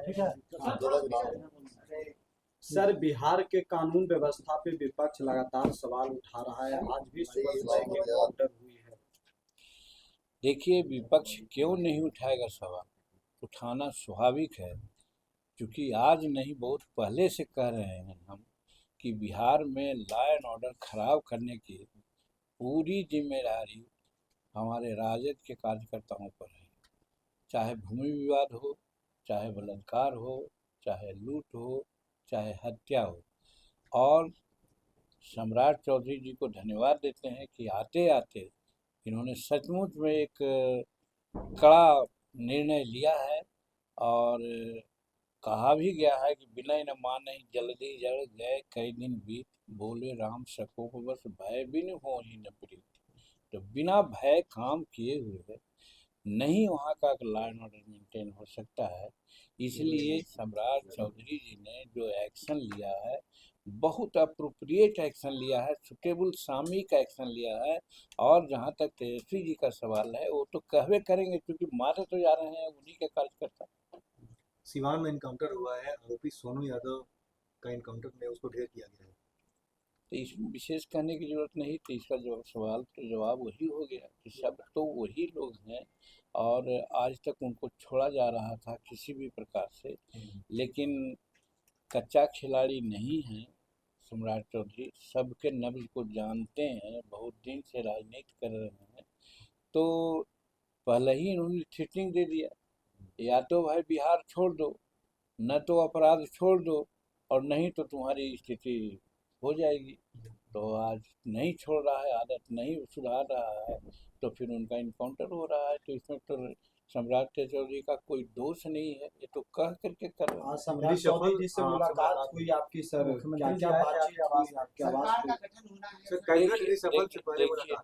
ठीक है। सर, बिहार के कानून व्यवस्था पे विपक्ष लगातार सवाल उठा रहा है। आज भी सुबह सुबह एक एनकाउंटर हुई है। देखिए, विपक्ष क्यों नहीं उठाएगा सवाल? उठाना स्वाभाविक है, क्योंकि आज नहीं बहुत पहले से कह रहे हैं हम कि बिहार में लॉ एंड ऑर्डर खराब करने की पूरी जिम्मेदारी हमारे राजद के कार्यकर्ताओं पर है। चाहे भूमि विवाद हो, चाहे बलात्कार हो, चाहे लूट हो, चाहे हत्या हो। और सम्राट चौधरी जी को धन्यवाद देते हैं कि आते आते इन्होंने सचमुच में एक कड़ा निर्णय लिया है। और कहा भी गया है कि बिना न माने जल्दी जड़ गए कई दिन बीत, बोले राम सको बस भय बिन हो ही न प्रीत। तो बिना भय काम किए हुए नहीं वहाँ का लॉ एंड ऑर्डर मेंटेन हो सकता है। इसलिए सम्राट चौधरी जी ने जो एक्शन लिया है, बहुत अप्रोप्रिएट एक्शन लिया है, सुटेबल सामयिक एक्शन लिया है। और जहाँ तक तेजस्वी जी का सवाल है, वो तो कहवे करेंगे, क्योंकि मारे तो जा रहे हैं उन्हीं के कार्यकर्ता। सिवान में इनकाउंटर हुआ है, आरोपी सोनू यादव का इनकाउंटर में उसको ढेर किया गया है। तो इसमें विशेष कहने की जरूरत नहीं थी। इसका जो सवाल तो जवाब वही हो गया कि सब तो वही लोग हैं, और आज तक उनको छोड़ा जा रहा था किसी भी प्रकार से। लेकिन कच्चा खिलाड़ी नहीं है सम्राट चौधरी, सबके नब्ज को जानते हैं, बहुत दिन से राजनीति कर रहे हैं। तो पहले ही इन्होंने थ्रेटनिंग दे दिया, या तो भाई बिहार छोड़ दो, न तो अपराध छोड़ दो, और नहीं तो तुम्हारी स्थिति हो जाएगी। तो आज नहीं छोड़ रहा है, आदत नहीं सुधार रहा है, तो फिर उनका इनकाउंटर हो रहा है। तो इसमें तो सम्राट चौधरी का कोई दोष नहीं है, ये तो कह करके कर रहे हैं। आज सम्राट चौधरी जी से मुलाकात हुई आपकी सर, क्या क्या बातचीत हुई, आपकी आवाज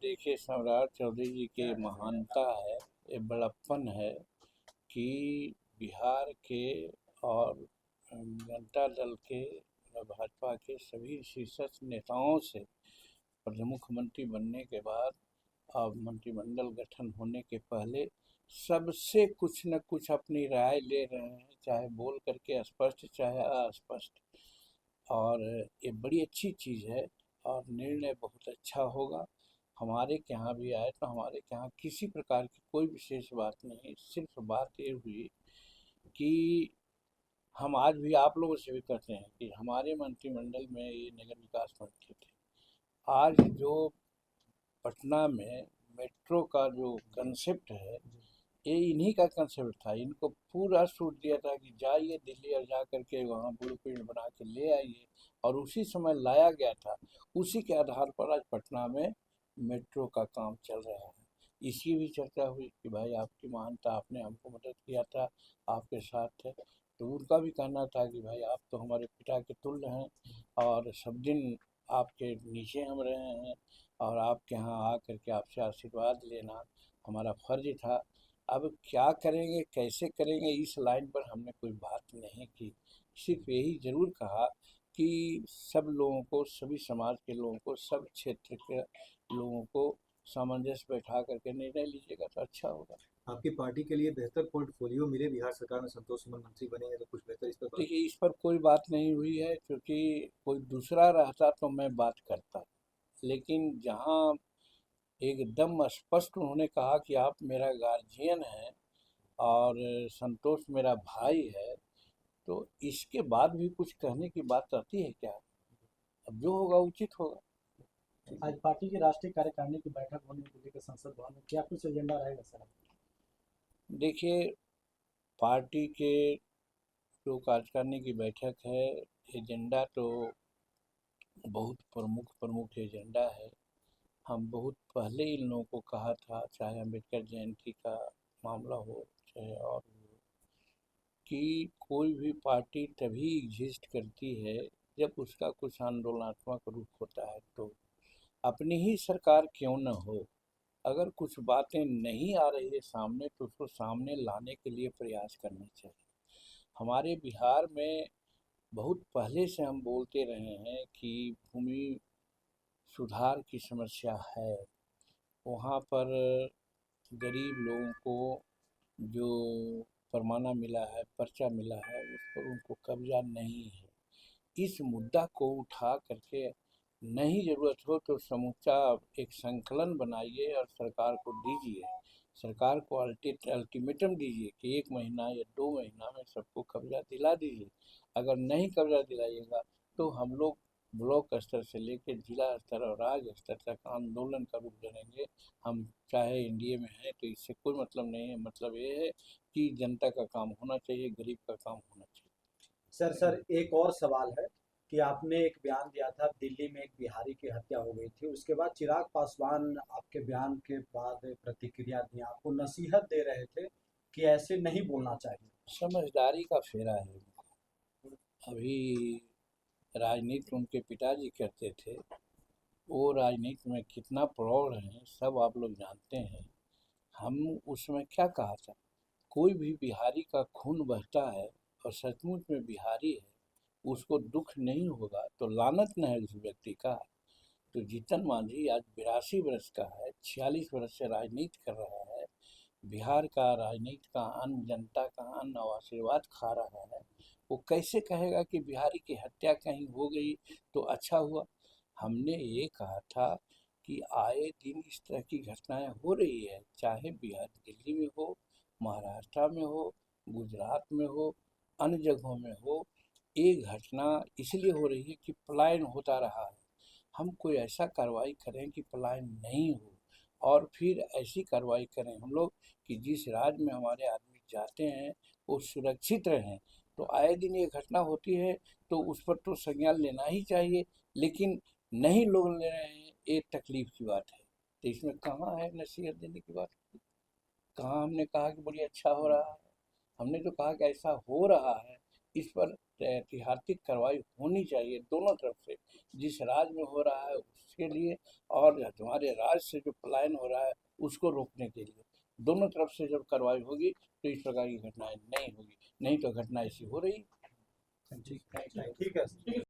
देखिए, सम्राट चौधरी जी की महानता है, ये बड़प्पन है कि बिहार के और जनता दल के, भाजपा के सभी शीर्षस्थ नेताओं से मुख्यमंत्री बनने के बाद और मंत्रिमंडल गठन होने के पहले सबसे कुछ न कुछ अपनी राय ले रहे हैं, चाहे बोल करके स्पष्ट चाहे अस्पष्ट। और ये बड़ी अच्छी चीज़ है, और निर्णय बहुत अच्छा होगा। हमारे के यहाँ भी आए तो हमारे के यहाँ किसी प्रकार की कोई विशेष बात नहीं, सिर्फ बात ये हुई कि हम आज भी आप लोगों से भी कहते हैं कि हमारे मंत्रिमंडल में ये नगर विकास मंत्री थे। आज जो पटना में मेट्रो का जो कंसेप्ट है, ये इन्हीं का कंसेप्ट था। इनको पूरा छूट दिया था कि जाइए दिल्ली और जा करके वहाँ ब्लूप्रिंट बना के ले आइए, और उसी समय लाया गया था। उसी के आधार पर आज पटना में मेट्रो का काम चल रहा है। इसकी भी चर्चा हुई कि भाई आपकी महानता, आपने हमको मदद किया था, आपके साथ थे। तो उनका भी कहना था कि भाई आप तो हमारे पिता के तुल्य हैं, और सब दिन आपके नीचे हम रहे हैं, और आपके यहाँ आ करके आपसे आशीर्वाद लेना हमारा फर्ज था। अब क्या करेंगे, कैसे करेंगे, इस लाइन पर हमने कोई बात नहीं की। सिर्फ यही ज़रूर कहा कि सब लोगों को, सभी समाज के लोगों को, सब क्षेत्र के लोगों को सामंजस्य बैठा करके निर्णय लीजिएगा तो अच्छा होगा। आपकी पार्टी के लिए बेहतर पोर्टफोलियो मिले बिहार सरकार में, संतोष सुमन मंत्री बने तो कुछ बेहतर इस पर देखिए, इस पर कोई बात नहीं हुई है, क्योंकि कोई दूसरा रहता तो मैं बात करता। लेकिन जहाँ एकदम स्पष्ट उन्होंने कहा कि आप मेरा गार्जियन हैं और संतोष मेरा भाई है, तो इसके बाद भी कुछ कहने की बात आती है क्या? अब जो होगा उचित होगा। आज पार्टी की राष्ट्रीय कार्यकारिणी की बैठक होने को लेकर संसद भवन में क्या कुछ एजेंडा रहेगा सर? देखिए, पार्टी के जो कार्यकारिणी की बैठक है, एजेंडा तो बहुत प्रमुख एजेंडा है। हम बहुत पहले इन लोगों को कहा था, चाहे अम्बेडकर जयंती का मामला हो, चाहे और हो, कि कोई भी पार्टी तभी एग्जिस्ट करती है जब उसका कुछ आंदोलनात्मक रूप होता है। तो अपनी ही सरकार क्यों न हो, अगर कुछ बातें नहीं आ रही है सामने, तो उसको सामने लाने के लिए प्रयास करना चाहिए। हमारे बिहार में बहुत पहले से हम बोलते रहे हैं कि भूमि सुधार की समस्या है। वहाँ पर गरीब लोगों को जो फरमाना मिला है, पर्चा मिला है, उस पर उनको कब्जा नहीं है। इस मुद्दा को उठा करके नहीं ज़रूरत हो तो समूचा एक संकलन बनाइए और सरकार को दीजिए, सरकार को अल्टीमेटम दीजिए कि 1 महीना या 2 महीना में सबको कब्जा दिला दीजिए। अगर नहीं कब्जा दिलाइएगा तो हम लोग ब्लॉक स्तर से लेकर जिला स्तर और राज्य स्तर तक आंदोलन का रूप धरेंगे। हम चाहे एनडीए में हैं तो इससे कोई मतलब नहीं है, मतलब ये है कि जनता का काम होना चाहिए, गरीब का काम होना चाहिए। सर एक और सवाल है कि आपने एक बयान दिया था, दिल्ली में एक बिहारी की हत्या हो गई थी, उसके बाद चिराग पासवान आपके बयान के बाद प्रतिक्रिया दी, आपको नसीहत दे रहे थे कि ऐसे नहीं बोलना चाहिए। समझदारी का फेरा है उनको। अभी राजनीति उनके पिताजी करते थे, वो राजनीति में कितना प्रौढ़ हैं सब आप लोग जानते हैं। हम उसमें क्या कहा था, कोई भी बिहारी का खून बहता है और सचमुच में बिहारी है, उसको दुख नहीं होगा तो लानत न है उस व्यक्ति का। तो जीतन मांझी आज 82 वर्ष का है, 46 वर्ष से राजनीति कर रहा है, बिहार का राजनीति का अन्न, जनता का अन्न और आशीर्वाद खा रहा है। वो कैसे कहेगा कि बिहारी की हत्या कहीं हो गई तो अच्छा हुआ। हमने ये कहा था कि आए दिन इस तरह की घटनाएं हो रही है, चाहे बिहार दिल्ली में हो, महाराष्ट्र में हो, गुजरात में हो, अन्य जगहों में हो। ये घटना इसलिए हो रही है कि पलायन होता रहा है। हम कोई ऐसा कार्रवाई करें कि पलायन नहीं हो और फिर ऐसी कार्रवाई करें हम लोग कि जिस राज्य में हमारे आदमी जाते हैं वो सुरक्षित रहें। तो आए दिन ये घटना होती है तो उस पर तो संज्ञान लेना ही चाहिए, लेकिन नहीं लोग ले रहे हैं, ये तकलीफ की बात है। तो इसमें कहाँ है नसीहत देने की बात, कहाँ हमने कहा कि बड़ी अच्छा हो रहा है। हमने तो कहा कि ऐसा हो रहा है, इस पर ऐतिहासिक कार्रवाई होनी चाहिए दोनों तरफ से, जिस राज्य में हो रहा है उसके लिए और हमारे राज्य से जो पलायन हो रहा है उसको रोकने के लिए। दोनों तरफ से जब कार्रवाई होगी तो इस प्रकार की घटनाएं नहीं होगी, नहीं तो घटना ऐसी हो रही। ठीक है।